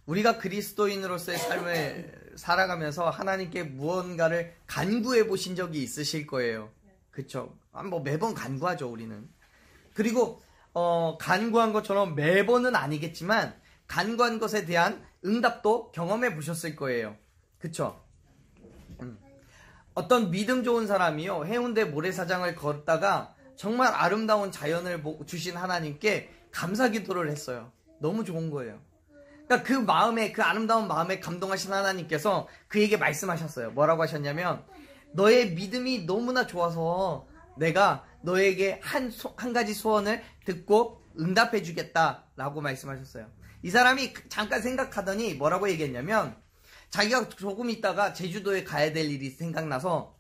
우리가 그리스도인으로서의 삶을 살아가면서 하나님께 무언가를 간구해 보신 적이 있으실 거예요. 그쵸? 뭐 매번 간구하죠, 우리는. 그리고 간구한 것처럼 매번은 아니겠지만 간구한 것에 대한 응답도 경험해 보셨을 거예요. 그쵸? 어떤 믿음 좋은 사람이요, 해운대 모래사장을 걷다가 정말 아름다운 자연을 주신 하나님께 감사 기도를 했어요. 너무 좋은 거예요. 그러니까 그 마음에, 그 아름다운 마음에 감동하신 하나님께서 그에게 말씀하셨어요. 뭐라고 하셨냐면, 너의 믿음이 너무나 좋아서 내가 너에게 한 가지 소원을 듣고 응답해 주겠다라고 말씀하셨어요. 이 사람이 잠깐 생각하더니 뭐라고 얘기했냐면, 자기가 조금 있다가 제주도에 가야 될 일이 생각나서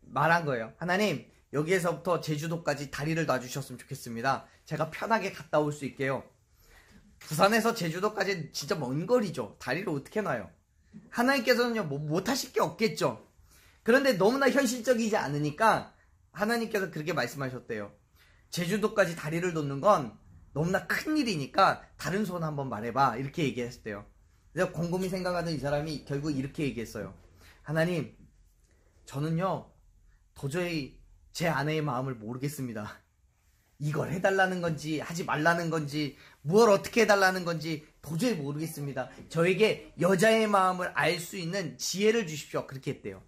말한 거예요. 하나님, 여기에서부터 제주도까지 다리를 놔주셨으면 좋겠습니다. 제가 편하게 갔다 올 수 있게요. 부산에서 제주도까지 진짜 먼 거리죠. 다리를 어떻게 놔요? 하나님께서는요, 못하실 게 없겠죠. 그런데 너무나 현실적이지 않으니까 하나님께서 그렇게 말씀하셨대요. 제주도까지 다리를 놓는 건 너무나 큰 일이니까 다른 소원 한번 말해봐. 이렇게 얘기했대요. 그래서 곰곰이 생각하던 이 사람이 결국 이렇게 얘기했어요. 하나님, 저는요, 도저히 제 아내의 마음을 모르겠습니다. 이걸 해달라는 건지 하지 말라는 건지 뭘 어떻게 해달라는 건지 도저히 모르겠습니다. 저에게 여자의 마음을 알 수 있는 지혜를 주십시오. 그렇게 했대요.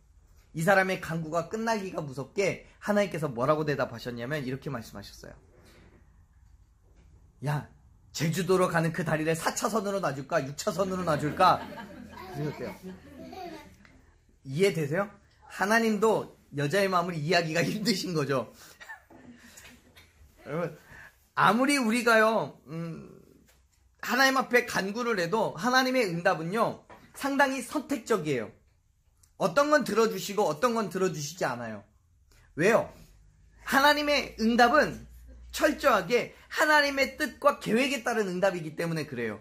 이 사람의 간구가 끝나기가 무섭게 하나님께서 뭐라고 대답하셨냐면 이렇게 말씀하셨어요. 야, 제주도로 가는 그 다리를 4차선으로 놔줄까? 6차선으로 놔줄까? 그러셨대요. 이해되세요? 하나님도 여자의 마음을 이해하기가 힘드신 거죠. 여러분, 아무리 우리가요, 하나님 앞에 간구를 해도 하나님의 응답은요, 상당히 선택적이에요. 어떤 건 들어주시고 어떤 건 들어주시지 않아요. 왜요? 하나님의 응답은 철저하게 하나님의 뜻과 계획에 따른 응답이기 때문에 그래요.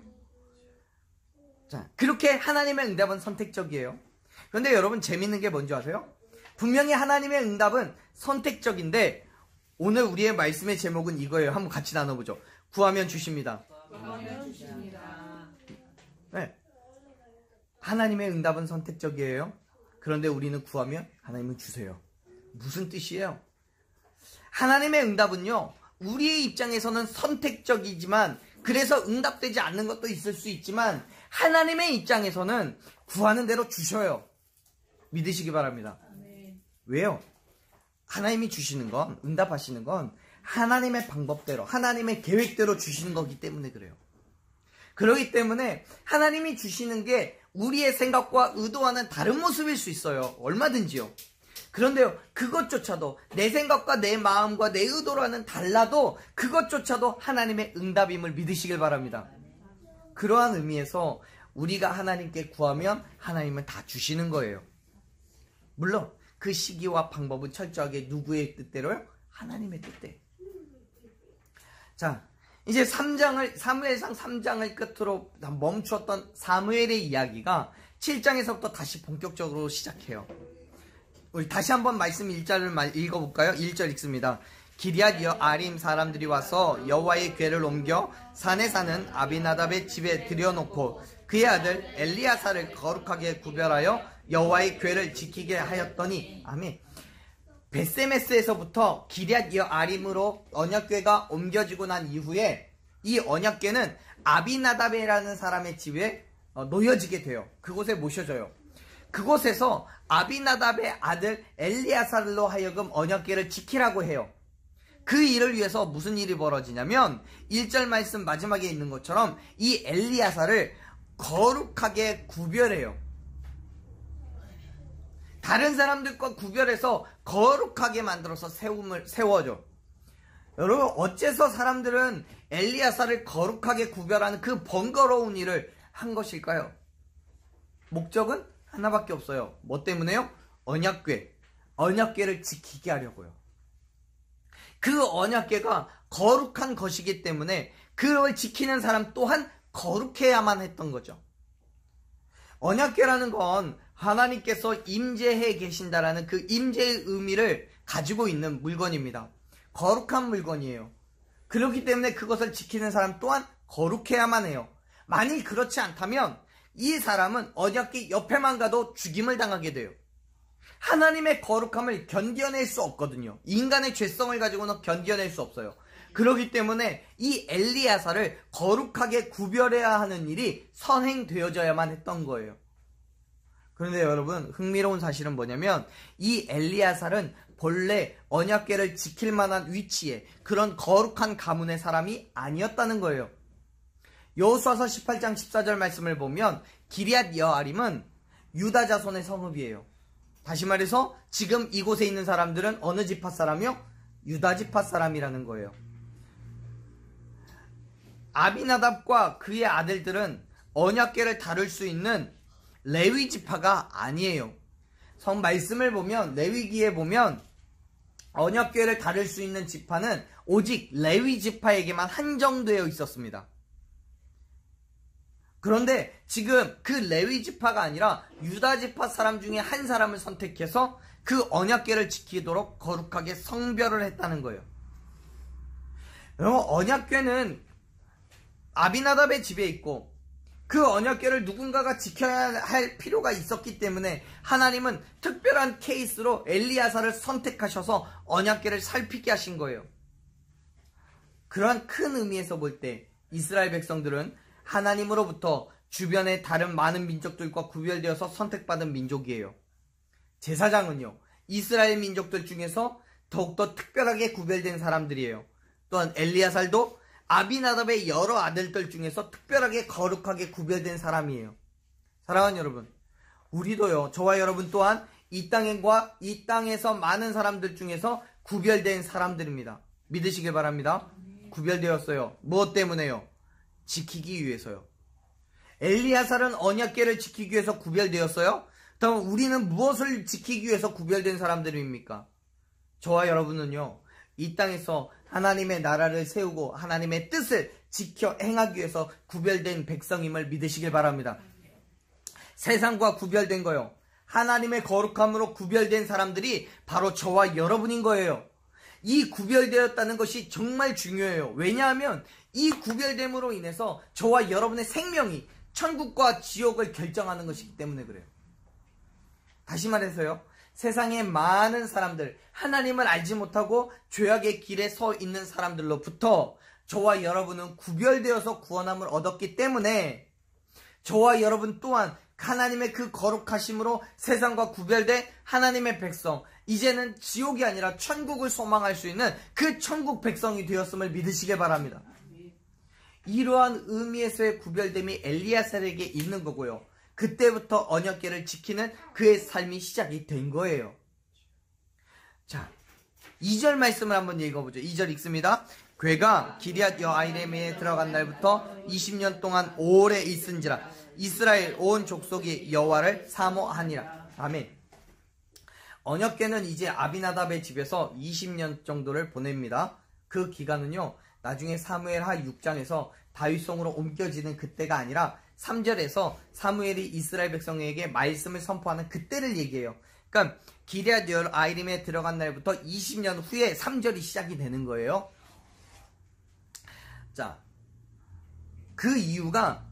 자, 그렇게 하나님의 응답은 선택적이에요. 그런데 여러분, 재밌는 게 뭔지 아세요? 분명히 하나님의 응답은 선택적인데 오늘 우리의 말씀의 제목은 이거예요. 한번 같이 나눠보죠. 구하면 주십니다. 네. 하나님의 응답은 선택적이에요. 그런데 우리는 구하면 하나님은 주세요. 무슨 뜻이에요? 하나님의 응답은요, 우리의 입장에서는 선택적이지만 그래서 응답되지 않는 것도 있을 수 있지만 하나님의 입장에서는 구하는 대로 주셔요. 믿으시기 바랍니다. 왜요? 하나님이 주시는 건, 응답하시는 건 하나님의 방법대로, 하나님의 계획대로 주시는 거기 때문에 그래요. 그렇기 때문에 하나님이 주시는 게 우리의 생각과 의도와는 다른 모습일 수 있어요. 얼마든지요. 그런데요, 그것조차도 내 생각과 내 마음과 내 의도와는 달라도 그것조차도 하나님의 응답임을 믿으시길 바랍니다. 그러한 의미에서 우리가 하나님께 구하면 하나님은 다 주시는 거예요. 물론 그 시기와 방법은 철저하게 누구의 뜻대로요? 하나님의 뜻대로. 자, 이제 사무엘상 3장을 끝으로 멈추었던 사무엘의 이야기가 7장에서부터 다시 본격적으로 시작해요. 우리 다시 한번 말씀 1절을 읽어볼까요? 1절 읽습니다. 기럇 여아림 사람들이 와서 여호와의 궤를 옮겨 산에 사는 아비나답의 집에 들여놓고 그의 아들 엘리야사를 거룩하게 구별하여 여호와의 궤를 지키게 하였더니, 아멘. 베세메스에서부터 기럇 여아림으로 언약궤가 옮겨지고 난 이후에 이 언약궤는 아비나답이라는 사람의 집에 놓여지게 돼요. 그곳에 모셔져요. 그곳에서 아비나답의 아들 엘리야살로 하여금 언약궤를 지키라고 해요. 그 일을 위해서 무슨 일이 벌어지냐면 1절 말씀 마지막에 있는 것처럼 이 엘리야살을 거룩하게 구별해요. 다른 사람들과 구별해서 거룩하게 만들어서 세워줘. 여러분, 어째서 사람들은 엘리야살을 거룩하게 구별하는 그 번거로운 일을 한 것일까요? 목적은 하나밖에 없어요. 뭐 때문에요? 언약궤를 지키게 하려고요. 그 언약궤가 거룩한 것이기 때문에 그걸 지키는 사람 또한 거룩해야만 했던 거죠. 언약궤라는 건 하나님께서 임재해 계신다라는 그 임재의 의미를 가지고 있는 물건입니다. 거룩한 물건이에요. 그렇기 때문에 그것을 지키는 사람 또한 거룩해야만 해요. 만일 그렇지 않다면 이 사람은 언약궤 옆에만 가도 죽임을 당하게 돼요. 하나님의 거룩함을 견뎌낼 수 없거든요. 인간의 죄성을 가지고는 견뎌낼 수 없어요. 그렇기 때문에 이 엘리야사를 거룩하게 구별해야 하는 일이 선행되어져야만 했던 거예요. 그런데 여러분, 흥미로운 사실은 뭐냐면 이 엘리야살은 본래 언약궤를 지킬 만한 위치에 그런 거룩한 가문의 사람이 아니었다는 거예요. 여호수아서 18장 14절 말씀을 보면 기럇 여아림은 유다 자손의 성읍이에요. 다시 말해서 지금 이곳에 있는 사람들은 어느 지파 사람이요? 유다 지파 사람이라는 거예요. 아비나답과 그의 아들들은 언약궤를 다룰 수 있는 레위 지파가 아니에요. 성 말씀을 보면 레위기에 보면 언약궤를 다룰 수 있는 지파는 오직 레위 지파에게만 한정되어 있었습니다. 그런데 지금 그 레위 지파가 아니라 유다 지파 사람 중에 한 사람을 선택해서 그 언약궤를 지키도록 거룩하게 성별을 했다는 거예요. 언약궤는 아비나답의 집에 있고 그 언약궤를 누군가가 지켜야 할 필요가 있었기 때문에 하나님은 특별한 케이스로 엘리야사를 선택하셔서 언약궤를 살피게 하신 거예요. 그러한 큰 의미에서 볼 때 이스라엘 백성들은 하나님으로부터 주변의 다른 많은 민족들과 구별되어서 선택받은 민족이에요. 제사장은요, 이스라엘 민족들 중에서 더욱더 특별하게 구별된 사람들이에요. 또한 엘리야살도 아비나답의 여러 아들들 중에서 특별하게 거룩하게 구별된 사람이에요. 사랑하는 여러분, 우리도요, 저와 여러분 또한 이 땅과 이 땅에서 많은 사람들 중에서 구별된 사람들입니다. 믿으시길 바랍니다. 구별되었어요. 무엇 때문에요? 지키기 위해서요. 엘리야살은 언약궤를 지키기 위해서 구별되었어요. 그럼 우리는 무엇을 지키기 위해서 구별된 사람들입니까? 저와 여러분은요, 이 땅에서 하나님의 나라를 세우고 하나님의 뜻을 지켜 행하기 위해서 구별된 백성임을 믿으시길 바랍니다. 세상과 구별된 거요, 하나님의 거룩함으로 구별된 사람들이 바로 저와 여러분인 거예요. 이 구별되었다는 것이 정말 중요해요. 왜냐하면 이 구별됨으로 인해서 저와 여러분의 생명이 천국과 지옥을 결정하는 것이기 때문에 그래요. 다시 말해서요, 세상의 많은 사람들, 하나님을 알지 못하고 죄악의 길에 서 있는 사람들로부터 저와 여러분은 구별되어서 구원함을 얻었기 때문에 저와 여러분 또한 하나님의 그 거룩하심으로 세상과 구별된 하나님의 백성, 이제는 지옥이 아니라 천국을 소망할 수 있는 그 천국 백성이 되었음을 믿으시길 바랍니다. 이러한 의미에서의 구별됨이 엘리야살에게 있는 거고요. 그때부터 언약궤를 지키는 그의 삶이 시작이 된 거예요. 자, 2절 말씀을 한번 읽어보죠. 2절 읽습니다. 궤가 기럇 여아림에 들어간 날부터 20년 동안 오래 있은지라 이스라엘 온 족속이 여호와를 사모하니라. 아멘. 언약궤는 이제 아비나답의 집에서 20년 정도를 보냅니다. 그 기간은요, 나중에 사무엘하 6장에서 다윗성으로 옮겨지는 그때가 아니라 3절에서 사무엘이 이스라엘 백성에게 말씀을 선포하는 그때를 얘기해요. 그러니까 기럇 여아림에 들어간 날부터 20년 후에 3절이 시작이 되는 거예요. 자, 그 이유가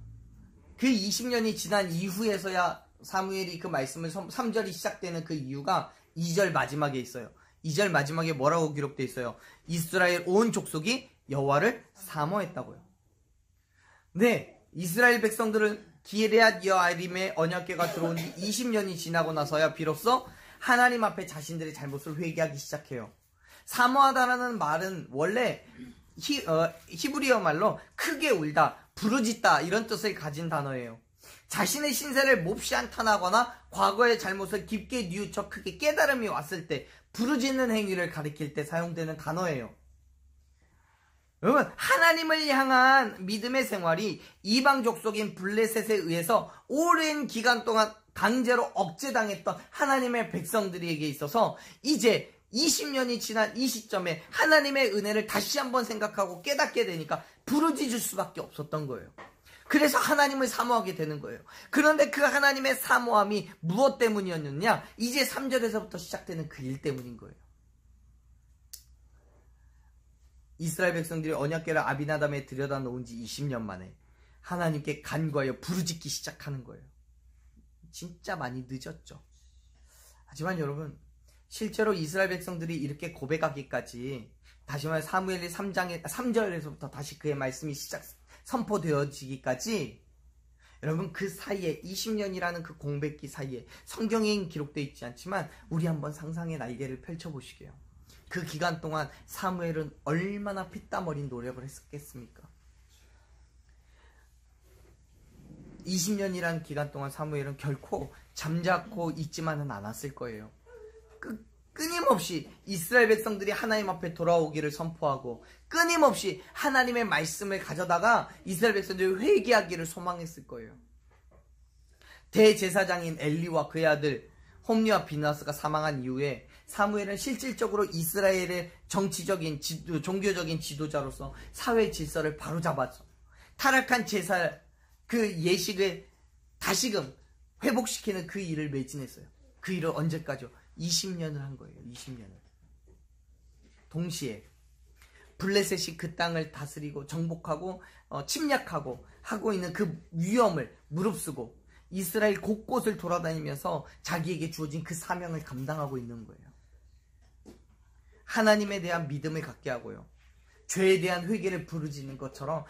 그 20년이 지난 이후에서야 사무엘이 그 말씀을 3절이 시작되는 그 이유가 2절 마지막에 있어요. 2절 마지막에 뭐라고 기록되어 있어요? 이스라엘 온 족속이 여호와를 사모했다고요. 네, 이스라엘 백성들은 기럇 여아림의 언약궤가 들어온 지 20년이 지나고 나서야 비로소 하나님 앞에 자신들의 잘못을 회개하기 시작해요. 사모하다라는 말은 원래 히브리어 말로 크게 울다, 부르짖다 이런 뜻을 가진 단어예요. 자신의 신세를 몹시 한탄하거나 과거의 잘못을 깊게 뉘우쳐 크게 깨달음이 왔을 때 부르짖는 행위를 가리킬 때 사용되는 단어예요. 여러분, 하나님을 향한 믿음의 생활이 이방 족속인 블레셋에 의해서 오랜 기간 동안 강제로 억제당했던 하나님의 백성들에게 있어서 이제 20년이 지난 이 시점에 하나님의 은혜를 다시 한번 생각하고 깨닫게 되니까 부르짖을 수밖에 없었던 거예요. 그래서 하나님을 사모하게 되는 거예요. 그런데 그 하나님의 사모함이 무엇 때문이었느냐? 이제 3절에서부터 시작되는 그 일 때문인 거예요. 이스라엘 백성들이 언약궤를 아비나답에 들여다 놓은 지 20년 만에 하나님께 간구하여 부르짖기 시작하는 거예요. 진짜 많이 늦었죠. 하지만 여러분, 실제로 이스라엘 백성들이 이렇게 고백하기까지, 다시 말해 사무엘이 3절에서부터 다시 그의 말씀이 선포되어지기까지, 여러분 그 사이에 20년이라는 그 공백기 사이에 성경에 기록되어 있지 않지만 우리 한번 상상의 날개를 펼쳐보시게요. 그 기간 동안 사무엘은 얼마나 피땀 어린 노력을 했겠습니까? 20년이라는 기간 동안 사무엘은 결코 잠자코 있지만은 않았을 거예요. 끊임없이 이스라엘 백성들이 하나님 앞에 돌아오기를 선포하고, 끊임없이 하나님의 말씀을 가져다가 이스라엘 백성들이 회개하기를 소망했을 거예요. 대제사장인 엘리와 그의 아들 홈리와 비나스가 사망한 이후에 사무엘은 실질적으로 이스라엘의 종교적인 지도자로서 사회 질서를 바로잡아서 타락한 제사 그 예식을 다시금 회복시키는 그 일을 매진했어요. 그 일을 언제까지요? 20년을 한 거예요. 20년을. 동시에 블레셋이 그 땅을 다스리고 정복하고 침략하고 하고 있는 그 위험을 무릅쓰고 이스라엘 곳곳을 돌아다니면서 자기에게 주어진 그 사명을 감당하고 있는 거예요. 하나님에 대한 믿음을 갖게 하고요, 죄에 대한 회개를 부르짖는 것처럼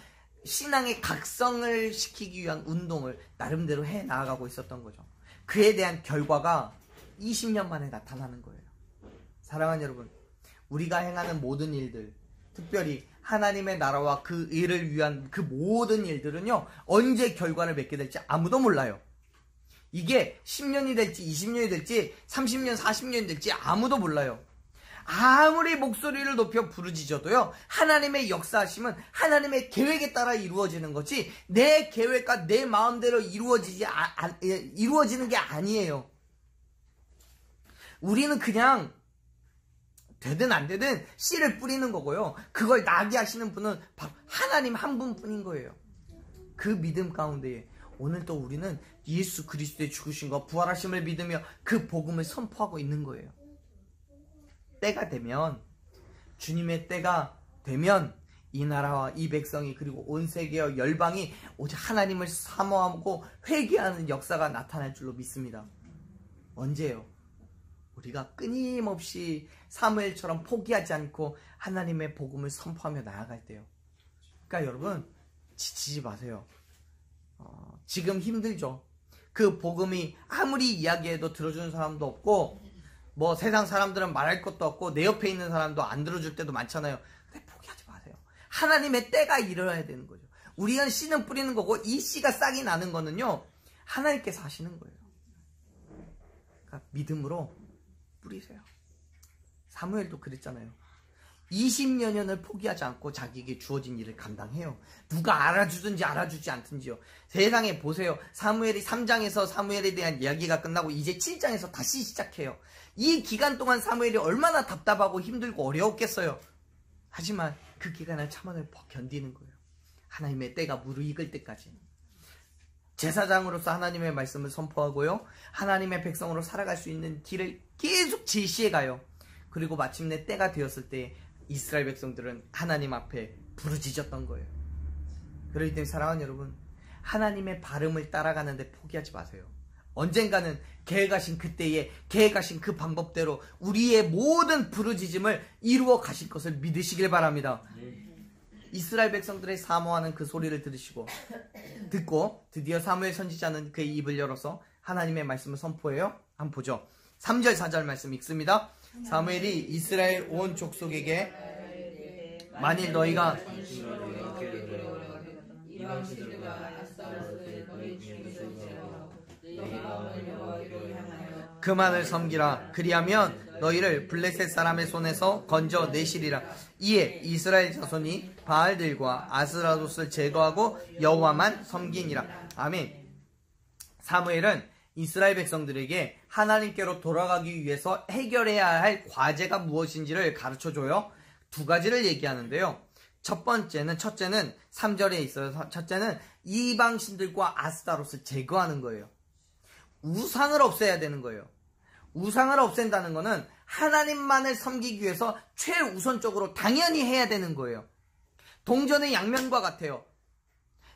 신앙의 각성을 시키기 위한 운동을 나름대로 해 나아가고 있었던 거죠. 그에 대한 결과가 20년 만에 나타나는 거예요. 사랑하는 여러분, 우리가 행하는 모든 일들, 특별히 하나님의 나라와 그 일을 위한 그 모든 일들은요, 언제 결과를 맺게 될지 아무도 몰라요. 이게 10년이 될지 20년이 될지 30년 40년이 될지 아무도 몰라요. 아무리 목소리를 높여 부르짖어도요, 하나님의 역사하심은 하나님의 계획에 따라 이루어지는 거지 내 계획과 내 마음대로 이루어지는 게 아니에요. 우리는 그냥 되든 안 되든 씨를 뿌리는 거고요, 그걸 나게 하시는 분은 바로 하나님 한 분뿐인 거예요. 그 믿음 가운데에 오늘 또 우리는 예수 그리스도의 죽으심과 부활하심을 믿으며 그 복음을 선포하고 있는 거예요. 때가 되면, 주님의 때가 되면 이 나라와 이 백성이 그리고 온 세계와 열방이 오직 하나님을 사모하고 회개하는 역사가 나타날 줄로 믿습니다. 언제요? 우리가 끊임없이 사무엘처럼 포기하지 않고 하나님의 복음을 선포하며 나아갈 때요. 그러니까 여러분, 지치지 마세요. 지금 힘들죠. 그 복음이 아무리 이야기해도 들어주는 사람도 없고, 뭐 세상 사람들은 말할 것도 없고 내 옆에 있는 사람도 안 들어줄 때도 많잖아요. 근데 포기하지 마세요. 하나님의 때가 일어나야 되는 거죠. 우리는 씨는 뿌리는 거고, 이 씨가 싹이 나는 거는요, 하나님께서 하시는 거예요. 그러니까 믿음으로 뿌리세요. 사무엘도 그랬잖아요. 20여 년을 포기하지 않고 자기에게 주어진 일을 감당해요. 누가 알아주든지 알아주지 않든지요. 세상에 보세요. 사무엘이 3장에서 사무엘에 대한 이야기가 끝나고 이제 7장에서 다시 시작해요. 이 기간 동안 사무엘이 얼마나 답답하고 힘들고 어려웠겠어요. 하지만 그 기간을 참아내 견디는 거예요. 하나님의 때가 무르익을 때까지. 제사장으로서 하나님의 말씀을 선포하고요, 하나님의 백성으로 살아갈 수 있는 길을 계속 제시해 가요. 그리고 마침내 때가 되었을 때 이스라엘 백성들은 하나님 앞에 부르짖었던 거예요. 그렇기 때문에 사랑하는 여러분, 하나님의 발음을 따라가는데 포기하지 마세요. 언젠가는 계획하신 그때에 계획하신 그 방법대로 우리의 모든 부르짖음을 이루어 가실 것을 믿으시길 바랍니다. 이스라엘 백성들의 사모하는 그 소리를 듣고 드디어 사무엘 선지자는 그의 입을 열어서 하나님의 말씀을 선포해요. 한번 보죠. 3절 4절 말씀 읽습니다. 사무엘이 이스라엘 온 족속에게 만일 너희가 그만을 섬기라. 그리하면 너희를 블레셋 사람의 손에서 건져 내시리라. 이에 이스라엘 자손이 바알들과 아스라롯을 제거하고 여호와만 섬기니라. 아멘. 사무엘은 이스라엘 백성들에게 하나님께로 돌아가기 위해서 해결해야 할 과제가 무엇인지를 가르쳐줘요. 두 가지를 얘기하는데요. 첫째는 3절에 있어요. 첫째는 이방신들과 아스타롯을 제거하는 거예요. 우상을 없애야 되는 거예요. 우상을 없앤다는 거는 하나님만을 섬기기 위해서 최우선적으로 당연히 해야 되는 거예요. 동전의 양면과 같아요.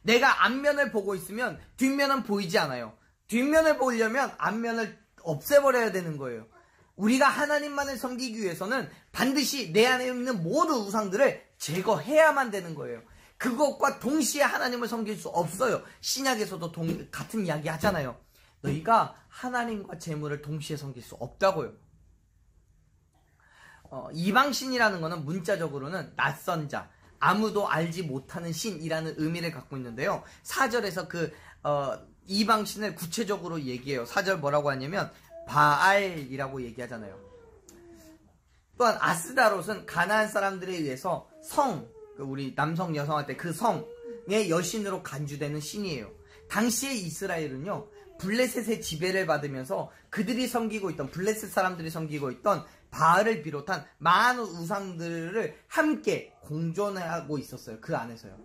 내가 앞면을 보고 있으면 뒷면은 보이지 않아요. 뒷면을 보려면 앞면을 없애버려야 되는 거예요. 우리가 하나님만을 섬기기 위해서는 반드시 내 안에 있는 모든 우상들을 제거해야만 되는 거예요. 그것과 동시에 하나님을 섬길 수 없어요. 신약에서도 같은 이야기 하잖아요. 너희가 하나님과 재물을 동시에 섬길 수 없다고요. 이방신이라는 거는 문자적으로는 낯선 자, 아무도 알지 못하는 신이라는 의미를 갖고 있는데요. 4절에서 이방신을 구체적으로 얘기해요. 4절 뭐라고 하냐면 바알이라고 얘기하잖아요. 또한 아스다롯은 가나안 사람들에 의해서 우리 남성 여성한테 그 성의 여신으로 간주되는 신이에요. 당시의 이스라엘은요, 블레셋의 지배를 받으면서 그들이 섬기고 있던, 블레셋 사람들이 섬기고 있던 바알을 비롯한 많은 우상들을 함께 공존하고 있었어요. 그 안에서요.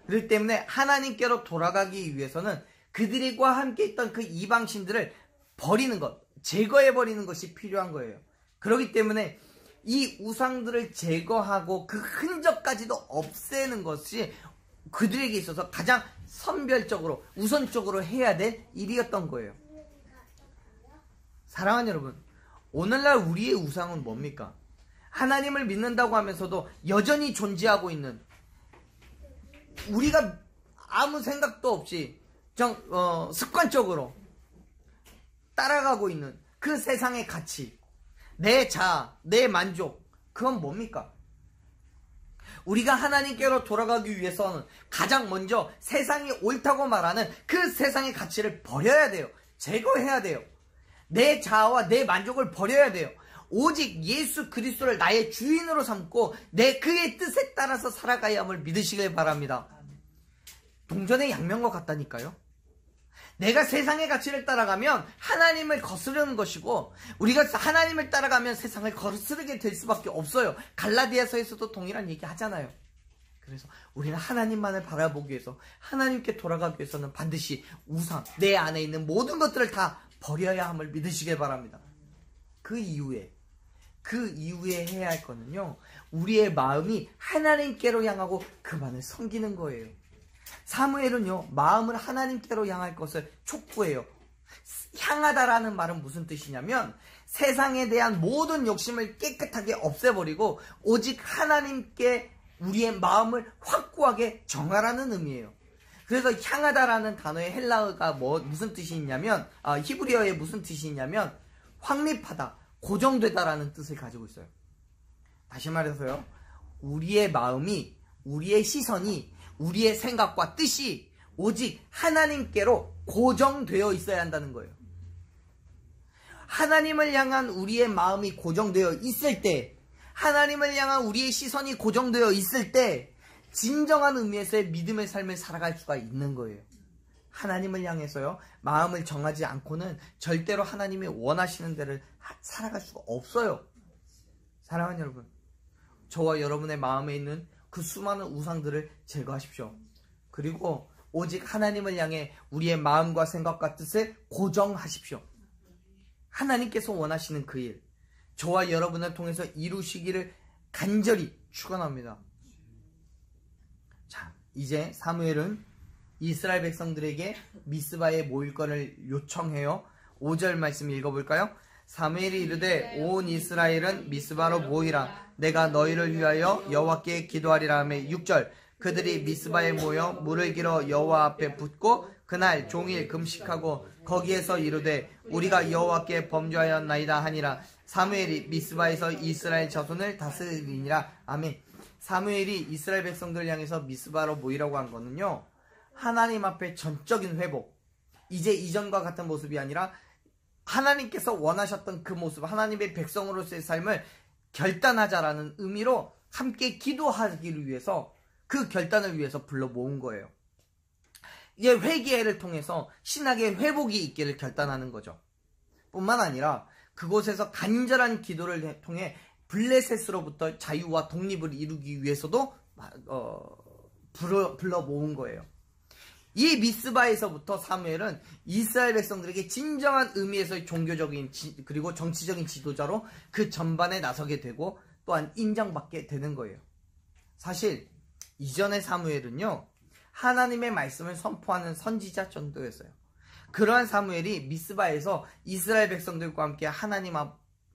그렇기 때문에 하나님께로 돌아가기 위해서는 그들과 함께 있던 그 이방신들을 버리는 것, 제거해버리는 것이 필요한 거예요. 그렇기 때문에 이 우상들을 제거하고 그 흔적까지도 없애는 것이 그들에게 있어서 가장 선별적으로, 우선적으로 해야 될 일이었던 거예요. 사랑하는 여러분, 오늘날 우리의 우상은 뭡니까? 하나님을 믿는다고 하면서도 여전히 존재하고 있는, 우리가 아무 생각도 없이 습관적으로 따라가고 있는 그 세상의 가치, 내 자아, 내 만족, 그건 뭡니까? 우리가 하나님께로 돌아가기 위해서는 가장 먼저 세상이 옳다고 말하는 그 세상의 가치를 버려야 돼요. 제거해야 돼요. 내 자아와 내 만족을 버려야 돼요. 오직 예수 그리스도를 나의 주인으로 삼고 그의 뜻에 따라서 살아가야 함을 믿으시길 바랍니다. 동전의 양면과 같다니까요. 내가 세상의 가치를 따라가면 하나님을 거스르는 것이고, 우리가 하나님을 따라가면 세상을 거스르게 될 수밖에 없어요. 갈라디아서에서도 동일한 얘기 하잖아요. 그래서 우리는 하나님만을 바라보기 위해서, 하나님께 돌아가기 위해서는 반드시 우상, 내 안에 있는 모든 것들을 다 버려야 함을 믿으시길 바랍니다. 그 이후에 해야 할 거는요, 우리의 마음이 하나님께로 향하고 그만을 섬기는 거예요. 사무엘은요, 마음을 하나님께로 향할 것을 촉구해요. 향하다라는 말은 무슨 뜻이냐면, 세상에 대한 모든 욕심을 깨끗하게 없애버리고 오직 하나님께 우리의 마음을 확고하게 정하라는 의미예요. 그래서 향하다라는 단어의 헬라어가 무슨 뜻이 있냐면, 히브리어에 무슨 뜻이 있냐면 확립하다, 고정되다라는 뜻을 가지고 있어요. 다시 말해서요, 우리의 마음이, 우리의 시선이, 우리의 생각과 뜻이 오직 하나님께로 고정되어 있어야 한다는 거예요. 하나님을 향한 우리의 마음이 고정되어 있을 때, 하나님을 향한 우리의 시선이 고정되어 있을 때 진정한 의미에서의 믿음의 삶을 살아갈 수가 있는 거예요. 하나님을 향해서요, 마음을 정하지 않고는 절대로 하나님이 원하시는 대로 살아갈 수가 없어요. 사랑하는 여러분, 저와 여러분의 마음에 있는 그 수많은 우상들을 제거하십시오. 그리고 오직 하나님을 향해 우리의 마음과 생각과 뜻을 고정하십시오. 하나님께서 원하시는 그 일, 저와 여러분을 통해서 이루시기를 간절히 축원합니다. 자, 이제 사무엘은 이스라엘 백성들에게 미스바에 모일 것을 요청해요. 5절 말씀 읽어볼까요? 사무엘이 이르되 온 이스라엘은 미스바로 모이라. 내가 너희를 위하여 여호와께 기도하리라 하며 6절 그들이 미스바에 모여 물을 길어 여호와 앞에 붓고 그날 종일 금식하고 거기에서 이르되 우리가 여호와께 범죄하였나이다 하니라. 사무엘이 미스바에서 이스라엘 자손을 다스리니라. 아멘. 사무엘이 이스라엘 백성들을 향해서 미스바로 모이라고 한 거는요, 하나님 앞에 전적인 회복, 이제 이전과 같은 모습이 아니라 하나님께서 원하셨던 그 모습, 하나님의 백성으로서의 삶을 결단하자라는 의미로 함께 기도하기를 위해서, 그 결단을 위해서 불러 모은 거예요. 이게 회개를 통해서 신학의 회복이 있기를 결단하는 거죠. 뿐만 아니라 그곳에서 간절한 기도를 통해 블레셋으로부터 자유와 독립을 이루기 위해서도 불러 모은 거예요. 이 미스바에서부터 사무엘은 이스라엘 백성들에게 진정한 의미에서의 종교적인 그리고 정치적인 지도자로 그 전반에 나서게 되고 또한 인정받게 되는 거예요. 사실 이전의 사무엘은요, 하나님의 말씀을 선포하는 선지자 정도였어요. 그러한 사무엘이 미스바에서 이스라엘 백성들과 함께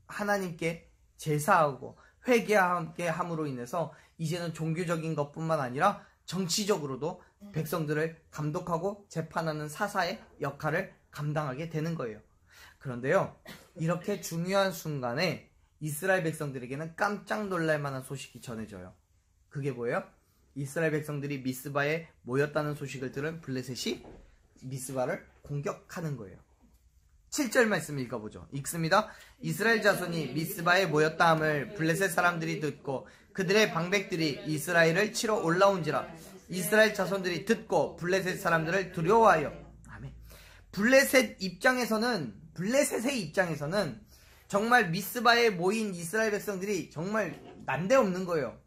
하나님께 제사하고 회개하게 함으로 인해서 이제는 종교적인 것뿐만 아니라 정치적으로도 백성들을 감독하고 재판하는 사사의 역할을 감당하게 되는 거예요. 그런데요, 이렇게 중요한 순간에 이스라엘 백성들에게는 깜짝 놀랄 만한 소식이 전해져요. 그게 뭐예요? 이스라엘 백성들이 미스바에 모였다는 소식을 들은 블레셋이 미스바를 공격하는 거예요. 7절 말씀 읽어보죠. 읽습니다. 이스라엘 자손이 미스바에 모였다 함을 블레셋 사람들이 듣고 그들의 방백들이 이스라엘을 치러 올라온지라. 이스라엘 자손들이 듣고 블레셋 사람들을 두려워하여. 아멘. 블레셋의 입장에서는 정말 미스바에 모인 이스라엘 백성들이 정말 난데없는 거예요.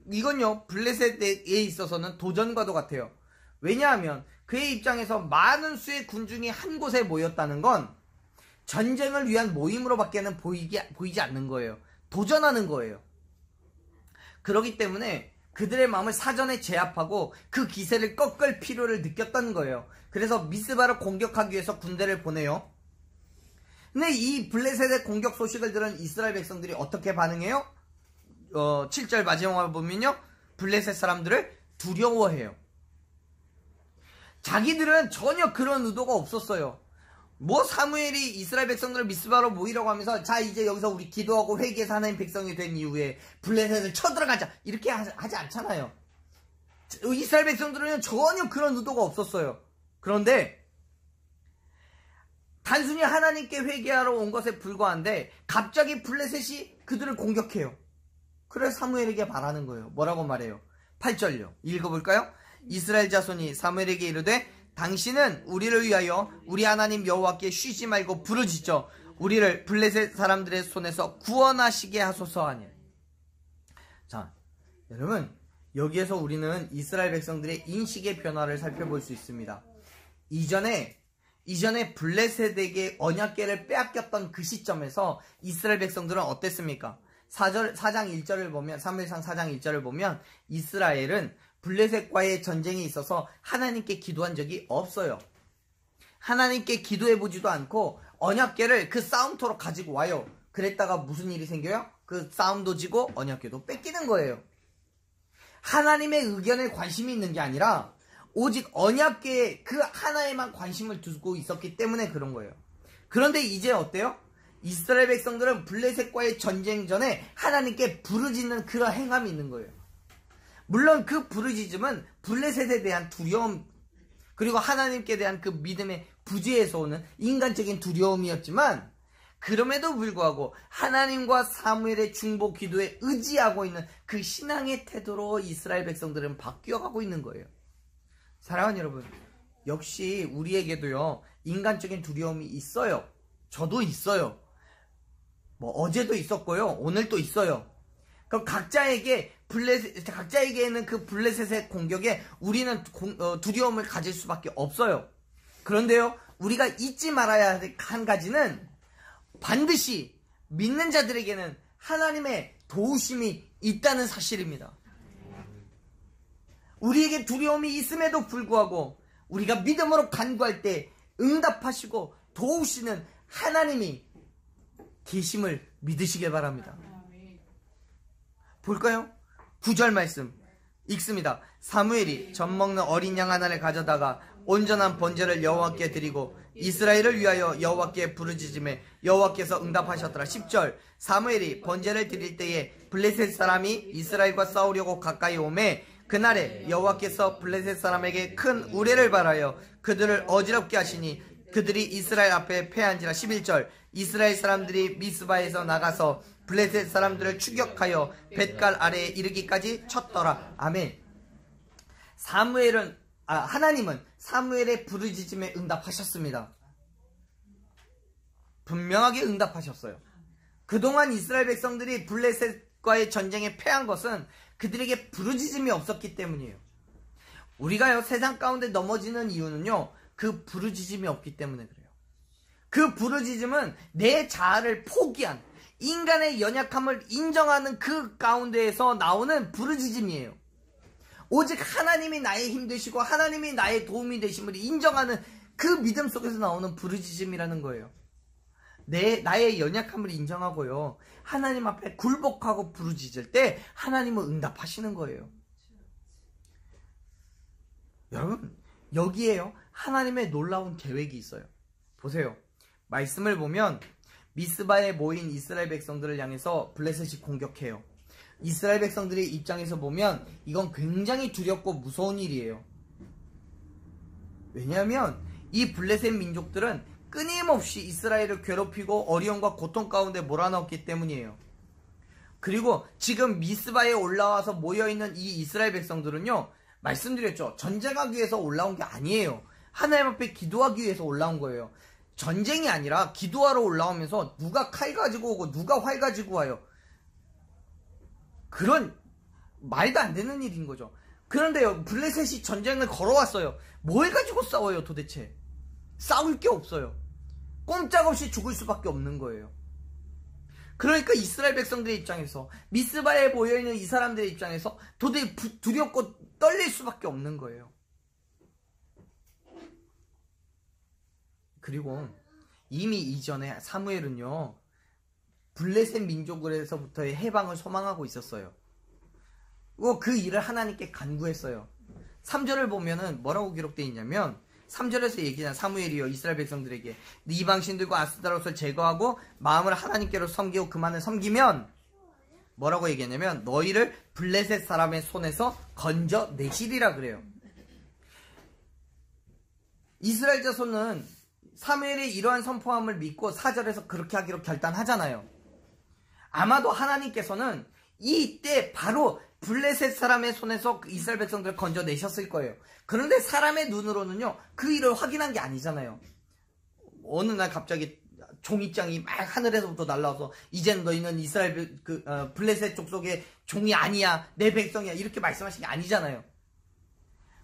이건요, 블레셋에 있어서는 도전과도 같아요. 왜냐하면 그의 입장에서 많은 수의 군중이 한 곳에 모였다는 건 전쟁을 위한 모임으로밖에는 보이지 않는 거예요. 도전하는 거예요. 그렇기 때문에 그들의 마음을 사전에 제압하고 그 기세를 꺾을 필요를 느꼈다는 거예요. 그래서 미스바를 공격하기 위해서 군대를 보내요. 근데 이 블레셋의 공격 소식을 들은 이스라엘 백성들이 어떻게 반응해요? 7절 마지막을 보면요, 블레셋 사람들을 두려워해요. 자기들은 전혀 그런 의도가 없었어요. 사무엘이 이스라엘 백성들을 미스바로 모이라고 하면서 자, 이제 여기서 우리 기도하고 회개해서 하나님 백성이 된 이후에 블레셋을 쳐들어가자, 이렇게 하지 않잖아요. 이스라엘 백성들은 전혀 그런 의도가 없었어요. 그런데 단순히 하나님께 회개하러 온 것에 불과한데 갑자기 블레셋이 그들을 공격해요. 그래서 사무엘에게 말하는 거예요. 뭐라고 말해요? 8절요. 읽어볼까요? 이스라엘 자손이 사무엘에게 이르되 당신은 우리를 위하여 우리 하나님 여호와께 쉬지 말고 부르짖어 우리를 블레셋 사람들의 손에서 구원하시게 하소서 하니. 자, 여러분, 여기에서 우리는 이스라엘 백성들의 인식의 변화를 살펴볼 수 있습니다. 이전에 블레셋에게 언약궤를 빼앗겼던 그 시점에서 이스라엘 백성들은 어땠습니까? 4장 1절을 보면, 사무엘상 4장 1절을 보면 이스라엘은 블레셋과의 전쟁에 있어서 하나님께 기도한 적이 없어요. 하나님께 기도해보지도 않고 언약궤를 그 싸움터로 가지고 와요. 그랬다가 무슨 일이 생겨요? 그 싸움도 지고 언약궤도 뺏기는 거예요. 하나님의 의견에 관심이 있는 게 아니라 오직 언약궤에 그 하나에만 관심을 두고 있었기 때문에 그런 거예요. 그런데 이제 어때요? 이스라엘 백성들은 블레셋과의 전쟁 전에 하나님께 부르짖는 그런 행함이 있는 거예요. 물론 그 부르짖음은 블레셋에 대한 두려움, 그리고 하나님께 대한 그 믿음의 부재에서 오는 인간적인 두려움이었지만, 그럼에도 불구하고 하나님과 사무엘의 중보 기도에 의지하고 있는 그 신앙의 태도로 이스라엘 백성들은 바뀌어가고 있는 거예요. 사랑하는 여러분, 역시 우리에게도요, 인간적인 두려움이 있어요. 저도 있어요. 어제도 있었고요, 오늘도 있어요. 그럼 각자에게는 그 블레셋의 공격에 우리는 두려움을 가질 수밖에 없어요. 그런데요, 우리가 잊지 말아야 할 한 가지는 반드시 믿는 자들에게는 하나님의 도우심이 있다는 사실입니다. 우리에게 두려움이 있음에도 불구하고 우리가 믿음으로 간구할 때 응답하시고 도우시는 하나님이 계심을 믿으시길 바랍니다. 볼까요? 9절 말씀 읽습니다. 사무엘이 젖 먹는 어린 양 하나를 가져다가 온전한 번제를 여호와께 드리고 이스라엘을 위하여 여호와께 부르짖음에 여호와께서 응답하셨더라. 10절 사무엘이 번제를 드릴 때에 블레셋 사람이 이스라엘과 싸우려고 가까이 오매 그날에 여호와께서 블레셋 사람에게 큰 우레를 발하여 그들을 어지럽게 하시니 그들이 이스라엘 앞에 패한지라. 11절 이스라엘 사람들이 미스바에서 나가서 블레셋 사람들을 추격하여 벳갈 아래에 이르기까지 쳤더라. 아멘. 하나님은 사무엘의 부르짖음에 응답하셨습니다. 분명하게 응답하셨어요. 그동안 이스라엘 백성들이 블레셋과의 전쟁에 패한 것은 그들에게 부르짖음이 없었기 때문이에요. 우리가요, 세상 가운데 넘어지는 이유는요, 그 부르짖음이 없기 때문에 그래요. 그 부르짖음은 내 자아를 포기한, 인간의 연약함을 인정하는 그 가운데에서 나오는 부르짖음이에요. 오직 하나님이 나의 힘 되시고 하나님이 나의 도움이 되심을 인정하는 그 믿음 속에서 나오는 부르짖음이라는 거예요. 나의 연약함을 인정하고요. 하나님 앞에 굴복하고 부르짖을 때 하나님은 응답하시는 거예요. 여러분, 여기에요. 하나님의 놀라운 계획이 있어요. 보세요. 말씀을 보면 미스바에 모인 이스라엘 백성들을 향해서 블레셋이 공격해요. 이스라엘 백성들의 입장에서 보면 이건 굉장히 두렵고 무서운 일이에요. 왜냐하면 이 블레셋 민족들은 끊임없이 이스라엘을 괴롭히고 어려움과 고통 가운데 몰아넣었기 때문이에요. 그리고 지금 미스바에 올라와서 모여있는 이 이스라엘 백성들은요, 말씀드렸죠. 전쟁하기 위해서 올라온 게 아니에요. 하나님 앞에 기도하기 위해서 올라온 거예요. 전쟁이 아니라 기도하러 올라오면서 누가 칼 가지고 오고 누가 활 가지고 와요. 그런 말도 안 되는 일인 거죠. 그런데요, 블레셋이 전쟁을 걸어왔어요. 뭘 가지고 싸워요 도대체? 싸울 게 없어요. 꼼짝없이 죽을 수밖에 없는 거예요. 그러니까 이스라엘 백성들의 입장에서, 미스바에 모여있는 이 사람들의 입장에서 도대체 두렵고 떨릴 수밖에 없는 거예요. 그리고 이미 이전에 사무엘은요, 블레셋 민족에서부터의 해방을 소망하고 있었어요. 그리고 그 일을 하나님께 간구했어요. 3절을 보면은 뭐라고 기록되어 있냐면, 3절에서 얘기하는 사무엘이요, 이스라엘 백성들에게 이방신들과 아스타롯을 제거하고 마음을 하나님께로 섬기고 그만을 섬기면 뭐라고 얘기했냐면, 너희를 블레셋 사람의 손에서 건져내시리라 그래요. 이스라엘 자손은 사무엘의 이러한 선포함을 믿고 4절에서 그렇게 하기로 결단하잖아요. 아마도 하나님께서는 이때 바로 블레셋 사람의 손에서 이스라엘 백성들을 건져내셨을 거예요. 그런데 사람의 눈으로는요, 그 일을 확인한 게 아니잖아요. 어느 날 갑자기 종이장이 막 하늘에서부터 날라와서 이제는 너희는 이스라엘 블레셋 족속의 종이 아니야, 내 백성이야, 이렇게 말씀하신 게 아니잖아요.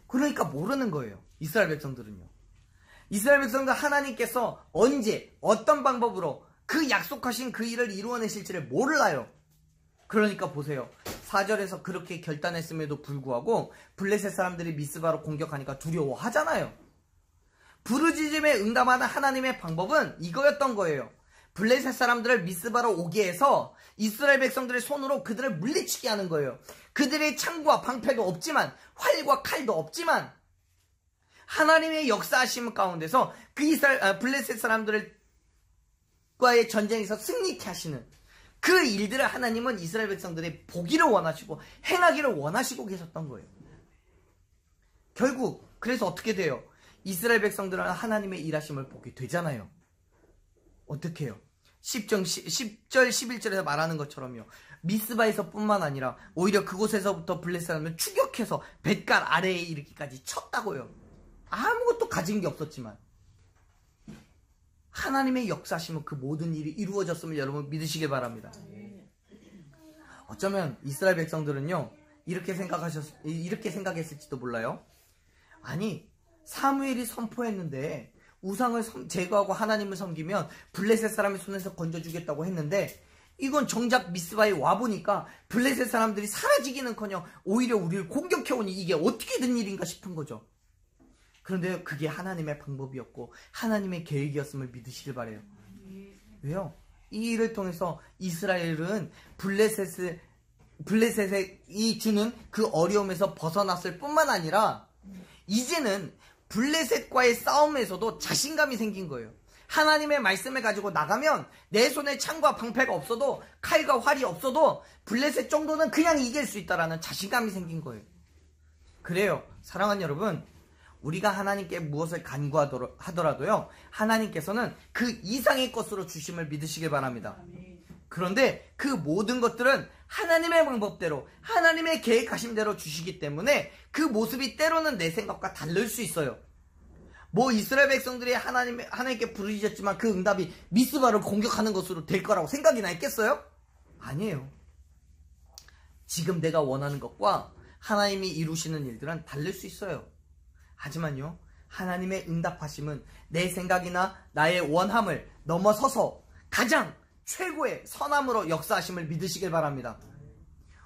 그러니까 모르는 거예요, 이스라엘 백성들은요. 이스라엘 백성들 하나님께서 언제 어떤 방법으로 그 약속하신 그 일을 이루어내실지를 몰라요. 그러니까 보세요. 4절에서 그렇게 결단했음에도 불구하고 블레셋 사람들이 미스바로 공격하니까 두려워하잖아요. 부르짖음에 응답하는 하나님의 방법은 이거였던 거예요. 블레셋 사람들을 미스바로 오게 해서 이스라엘 백성들의 손으로 그들을 물리치게 하는 거예요. 그들의 창과 방패도 없지만, 활과 칼도 없지만, 하나님의 역사하심 가운데서 그 블레셋 사람들과의 전쟁에서 승리케 하시는 그 일들을 하나님은 이스라엘 백성들이 보기를 원하시고 행하기를 원하시고 계셨던 거예요. 결국 그래서 어떻게 돼요? 이스라엘 백성들은 하나님의 일하심을 보게 되잖아요. 어떻게 해요? 10절 11절에서 말하는 것처럼요, 미스바에서 뿐만 아니라 오히려 그곳에서부터 블레셋 사람을 추격해서 뱃갈 아래에 이르기까지 쳤다고요. 아무것도 가진 게 없었지만 하나님의 역사하시면 그 모든 일이 이루어졌음을 여러분 믿으시길 바랍니다. 어쩌면 이스라엘 백성들은요, 이렇게 생각했을지도 몰라요. 아니, 사무엘이 선포했는데 우상을 제거하고 하나님을 섬기면 블레셋 사람의 손에서 건져주겠다고 했는데, 이건 정작 미스바에 와보니까 블레셋 사람들이 사라지기는커녕 오히려 우리를 공격해오니 이게 어떻게 된 일인가 싶은 거죠. 그런데 그게 하나님의 방법이었고 하나님의 계획이었음을 믿으시길 바래요. 왜요? 이 일을 통해서 이스라엘은 블레셋이 주는 그 어려움에서 벗어났을 뿐만 아니라 이제는 블레셋과의 싸움에서도 자신감이 생긴 거예요. 하나님의 말씀을 가지고 나가면 내 손에 창과 방패가 없어도, 칼과 활이 없어도 블레셋 정도는 그냥 이길 수 있다라는 자신감이 생긴 거예요. 그래요, 사랑하는 여러분, 우리가 하나님께 무엇을 간구하더라도요, 하나님께서는 그 이상의 것으로 주심을 믿으시길 바랍니다. 그런데 그 모든 것들은 하나님의 방법대로, 하나님의 계획하신 대로 주시기 때문에 그 모습이 때로는 내 생각과 다를 수 있어요. 뭐 이스라엘 백성들이 하나님께 부르짖었지만 그 응답이 미스바를 공격하는 것으로 될 거라고 생각이나 했겠어요? 아니에요. 지금 내가 원하는 것과 하나님이 이루시는 일들은 다를 수 있어요. 하지만요, 하나님의 응답하심은 내 생각이나 나의 원함을 넘어서서 가장 최고의 선함으로 역사하심을 믿으시길 바랍니다.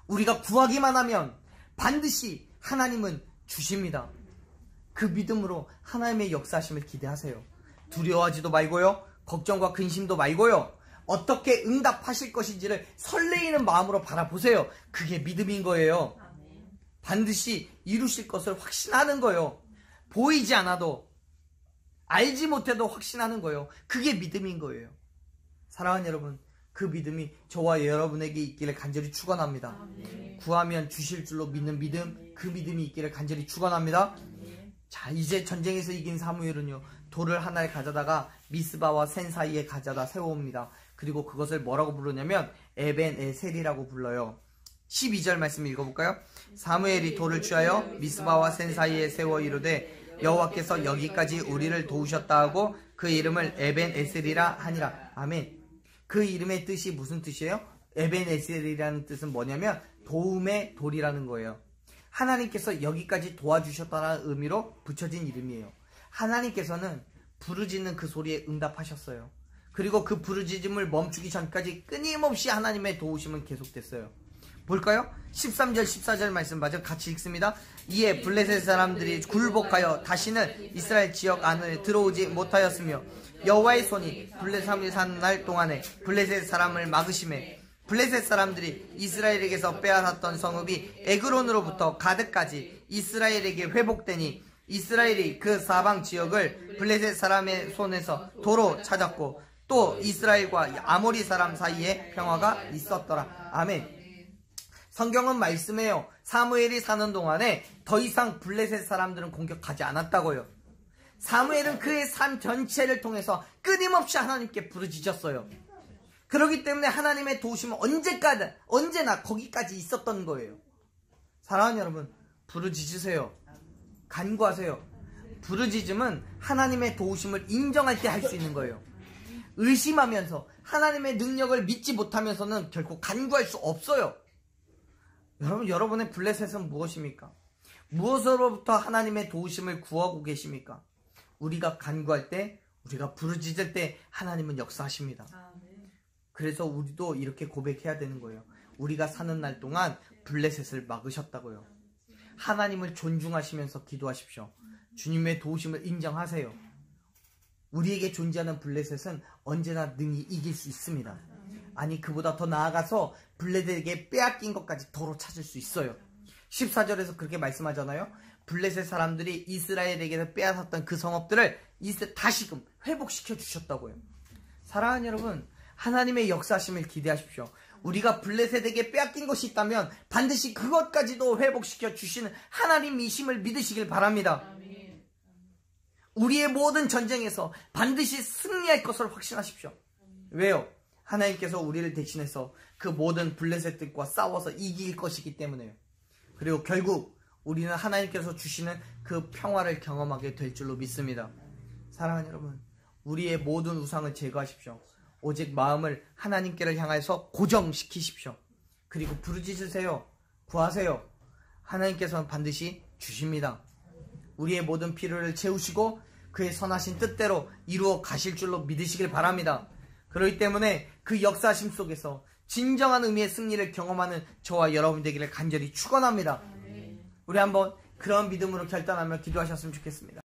우리가 구하기만 하면 반드시 하나님은 주십니다. 그 믿음으로 하나님의 역사하심을 기대하세요. 두려워하지도 말고요. 걱정과 근심도 말고요. 어떻게 응답하실 것인지를 설레이는 마음으로 바라보세요. 그게 믿음인 거예요. 반드시 이루실 것을 확신하는 거예요. 보이지 않아도, 알지 못해도 확신하는 거예요. 그게 믿음인 거예요. 사랑하는 여러분, 그 믿음이 저와 여러분에게 있기를 간절히 축원합니다. 구하면 주실 줄로 믿는 믿음, 그 믿음이 있기를 간절히 축원합니다. 자, 이제 전쟁에서 이긴 사무엘은요, 돌을 하나를 가져다가 미스바와 센 사이에 가져다 세워옵니다. 그리고 그것을 뭐라고 부르냐면 에벤에셀이라고 불러요. 12절 말씀 읽어볼까요? 사무엘이 돌을 취하여 미스바와 센 사이에 세워 이르되 여호와께서 여기까지 우리를 도우셨다 하고 그 이름을 에벤에셀이라 하니라. 아멘. 그 이름의 뜻이 무슨 뜻이에요? 에벤에셀이라는 뜻은 뭐냐면 도움의 돌이라는 거예요. 하나님께서 여기까지 도와주셨다는 의미로 붙여진 이름이에요. 하나님께서는 부르짖는 그 소리에 응답하셨어요. 그리고 그 부르짖음을 멈추기 전까지 끊임없이 하나님의 도우심은 계속됐어요. 볼까요? 13절 14절 말씀 마저 같이 읽습니다. 이에 블레셋 사람들이 굴복하여 다시는 이스라엘 지역 안에 들어오지 못하였으며 여호와의 손이 블레셋 사람들이 사는 날 동안에 블레셋 사람을 막으심에 블레셋 사람들이 이스라엘에게서 빼앗았던 성읍이 에그론으로부터 가드까지 이스라엘에게 회복되니 이스라엘이 그 사방 지역을 블레셋 사람의 손에서 도로 찾았고 또 이스라엘과 아모리 사람 사이에 평화가 있었더라. 아멘. 성경은 말씀해요. 사무엘이 사는 동안에 더 이상 블레셋 사람들은 공격하지 않았다고요. 사무엘은 그의 삶 전체를 통해서 끊임없이 하나님께 부르짖었어요. 그렇기 때문에 하나님의 도우심은 언제나 거기까지 있었던 거예요. 사랑하는 여러분, 부르짖으세요. 간구하세요. 부르짖음은 하나님의 도우심을 인정할 때 할 수 있는 거예요. 의심하면서 하나님의 능력을 믿지 못하면서는 결코 간구할 수 없어요. 여러분의 블레셋은 무엇입니까? 무엇으로부터 하나님의 도우심을 구하고 계십니까? 우리가 간구할 때, 우리가 부르짖을 때 하나님은 역사하십니다. 그래서 우리도 이렇게 고백해야 되는 거예요. 우리가 사는 날 동안 블레셋을 막으셨다고요. 하나님을 존중하시면서 기도하십시오. 주님의 도우심을 인정하세요. 우리에게 존재하는 블레셋은 언제나 능히 이길 수 있습니다. 아니, 그보다 더 나아가서 블레셋에게 빼앗긴 것까지 도로 찾을 수 있어요. 14절에서 그렇게 말씀하잖아요. 블레셋 사람들이 이스라엘에게서 빼앗았던 그 성읍들을 다시금 회복시켜 주셨다고요. 사랑하는 여러분, 하나님의 역사하심을 기대하십시오. 우리가 블레셋에게 빼앗긴 것이 있다면 반드시 그것까지도 회복시켜 주시는 하나님이심을 믿으시길 바랍니다. 우리의 모든 전쟁에서 반드시 승리할 것을 확신하십시오. 왜요? 하나님께서 우리를 대신해서 그 모든 블레셋들과 싸워서 이길 것이기 때문에요. 그리고 결국 우리는 하나님께서 주시는 그 평화를 경험하게 될 줄로 믿습니다. 사랑하는 여러분, 우리의 모든 우상을 제거하십시오. 오직 마음을 하나님께를 향해서 고정시키십시오. 그리고 부르짖으세요. 구하세요. 하나님께서는 반드시 주십니다. 우리의 모든 필요를 채우시고 그의 선하신 뜻대로 이루어 가실 줄로 믿으시길 바랍니다. 그렇기 때문에 그 역사심 속에서 진정한 의미의 승리를 경험하는 저와 여러분 되기를 간절히 축원합니다. 우리 한번 그런 믿음으로 결단하며 기도하셨으면 좋겠습니다.